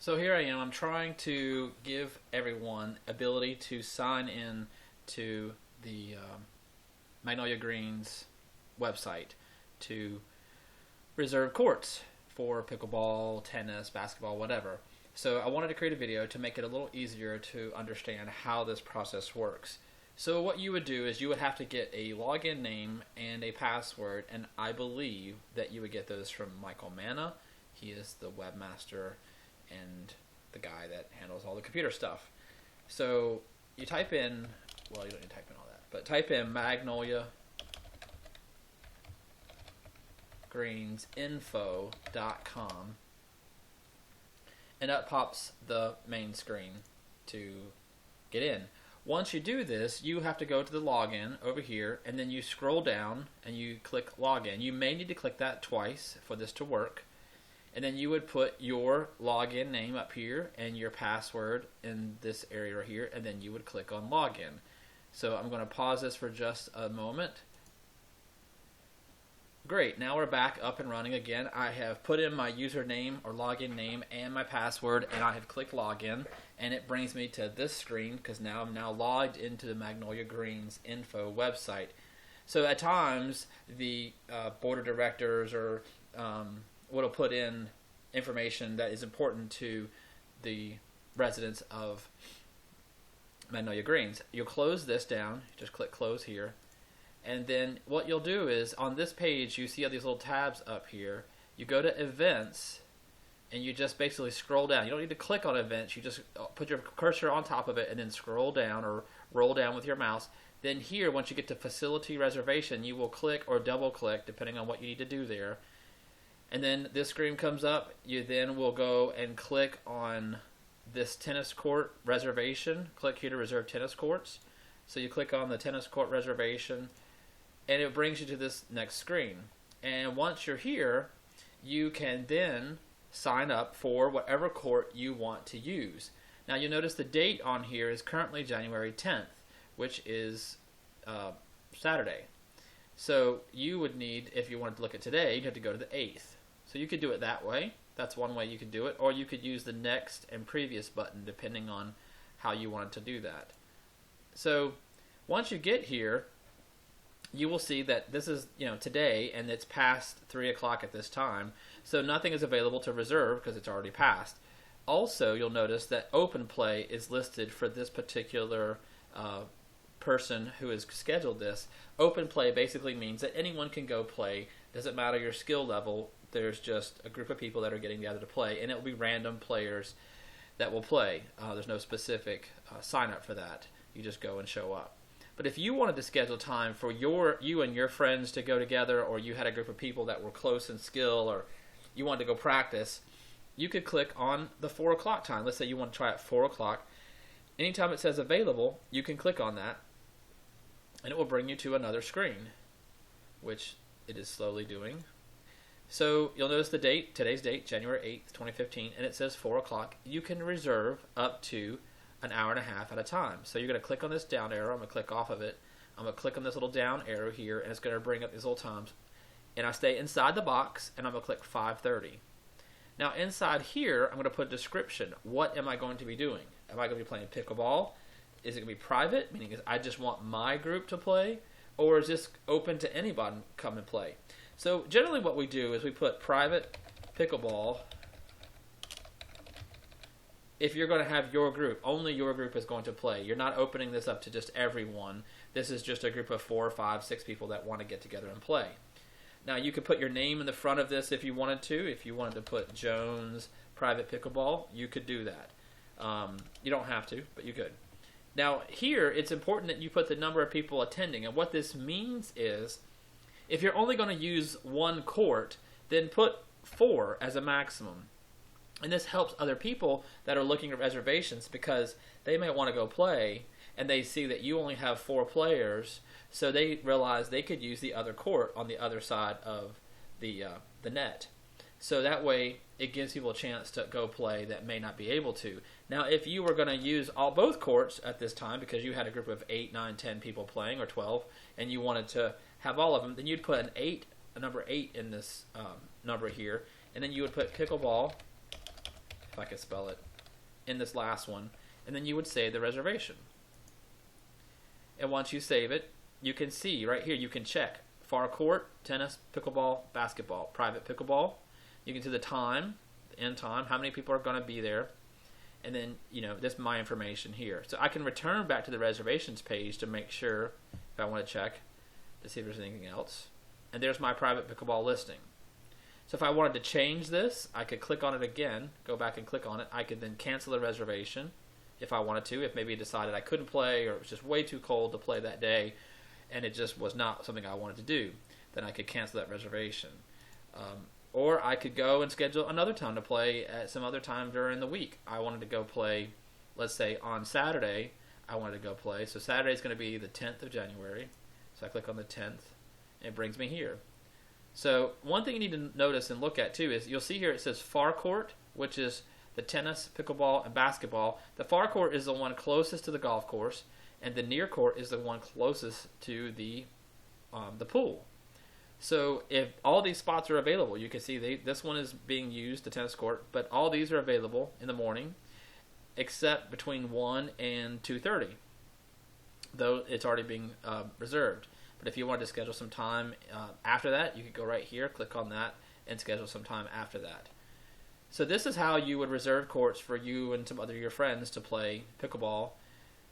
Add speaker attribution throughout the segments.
Speaker 1: So here I am. I'm trying to give everyone ability to sign in to the Magnolia Greens website to reserve courts for pickleball, tennis, basketball, whatever. So I wanted to create a video to make it a little easier to understand how this process works. So what you would do is you would have to get a login name and a password, and I believe that you would get those from Michael Manna. He is the webmaster and the guy that handles all the computer stuff. So you type in, well, you don't need to type in all that, but type in Magnolia greensinfo.com, and up pops the main screen to get in. Once you do this, you have to go to the login over here, and then you scroll down and you click login. You may need to click that twice for this to work. And then you would put your login name up here and your password in this area right here, and then you would click on login. So I'm going to pause this for just a moment. Great, now we're back up and running again. I have put in my username or login name and my password, and I have clicked login, and it brings me to this screen because now I'm logged into the Magnolia Greens info website. So at times the board of directors or will put in information that is important to the residents of Magnolia Greens. You'll close this down, just click close here, and then what you'll do is on this page you see all these little tabs up here. You go to events and you just basically scroll down. You don't need to click on events, you just put your cursor on top of it and then scroll down or roll down with your mouse. Then here, once you get to facility reservation, you will click or double click depending on what you need to do there. And then this screen comes up. You then will go and click on this tennis court reservation. Click here to reserve tennis courts. So you click on the tennis court reservation, and it brings you to this next screen. And once you're here, you can then sign up for whatever court you want to use. Now you'll notice the date on here is currently January 10th, which is Saturday. So you would need, if you wanted to look at today, you'd have to go to the 8th. So you could do it that way. That's one way you could do it. Or you could use the next and previous button depending on how you wanted to do that. So once you get here, you will see that this is today, and it's past 3 o'clock at this time. So nothing is available to reserve because it's already passed. Also, you'll notice that open play is listed for this particular person who has scheduled this. Open play basically means that anyone can go play. Doesn't matter your skill level. There's just a group of people that are getting together to play, and it will be random players that will play. There's no specific sign up for that. You just go and show up. But if you wanted to schedule time for you and your friends to go together, or you had a group of people that were close in skill, or you wanted to go practice, you could click on the 4 o'clock time. Let's say you want to try at 4 o'clock. Anytime it says available, you can click on that, and it will bring you to another screen, which it is slowly doing. So you'll notice the date, today's date, January 8th, 2015, and it says 4 o'clock. You can reserve up to an hour and a half at a time. So you're going to click on this down arrow. I'm going to click off of it. I'm going to click on this little down arrow here, and it's going to bring up these little times. And I stay inside the box, and I'm going to click 5:30. Now inside here, I'm going to put a description. What am I going to be doing? Am I going to be playing pickleball? Is it going to be private, meaning I just want my group to play? Or is this open to anybody to come and play? So generally what we do is we put private pickleball. If you're going to have your group, only your group is going to play. You're not opening this up to just everyone. This is just a group of 4, 5, 6 people that want to get together and play. Now you could put your name in the front of this if you wanted to. If you wanted to put Jones Private Pickleball, you could do that. You don't have to, but you could. Now here, it's important that you put the number of people attending. And what this means is, if you're only going to use one court, then put 4 as a maximum. And this helps other people that are looking at reservations because they may want to go play and they see that you only have 4 players, so they realize they could use the other court on the other side of the net. So that way it gives people a chance to go play that may not be able to. Now if you were going to use both courts at this time because you had a group of 8, 9, 10 people playing, or 12, and you wanted to have all of them, then you'd put a number 8 in this number here, and then you would put pickleball if I could spell it, in this last one, and then you would save the reservation. And once you save it, you can see right here, you can check far court, tennis, pickleball, basketball, private pickleball. You can see the time, the end time, how many people are going to be there, and then, this is my information here. So I can return back to the reservations page to make sure, if I want to check, to see if there's anything else. And there's my private pickleball listing. So if I wanted to change this, I could click on it again, go back and click on it. I could then cancel the reservation if I wanted to, if maybe I decided I couldn't play or it was just way too cold to play that day and it just was not something I wanted to do. Then I could cancel that reservation. Or I could go and schedule another time to play at some other time during the week. I wanted to go play, let's say on Saturday, I wanted to go play. So Saturday is going to be the 10th of January. So I click on the 10th, and it brings me here. So one thing you need to notice and look at too is you'll see here it says far court, which is the tennis, pickleball, and basketball. The far court is the one closest to the golf course, and the near court is the one closest to the pool. So if all these spots are available, you can see this one is being used, the tennis court, but all these are available in the morning, except between 1 and 2:30, though it's already being reserved. But if you wanted to schedule some time after that, you could go right here, click on that, and schedule some time after that. So this is how you would reserve courts for you and some other of your friends to play pickleball.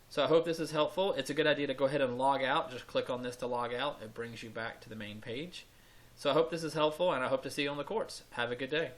Speaker 1: So I hope this is helpful. It's a good idea to go ahead and log out. Just click on this to log out. It brings you back to the main page. So I hope this is helpful, and I hope to see you on the courts. Have a good day.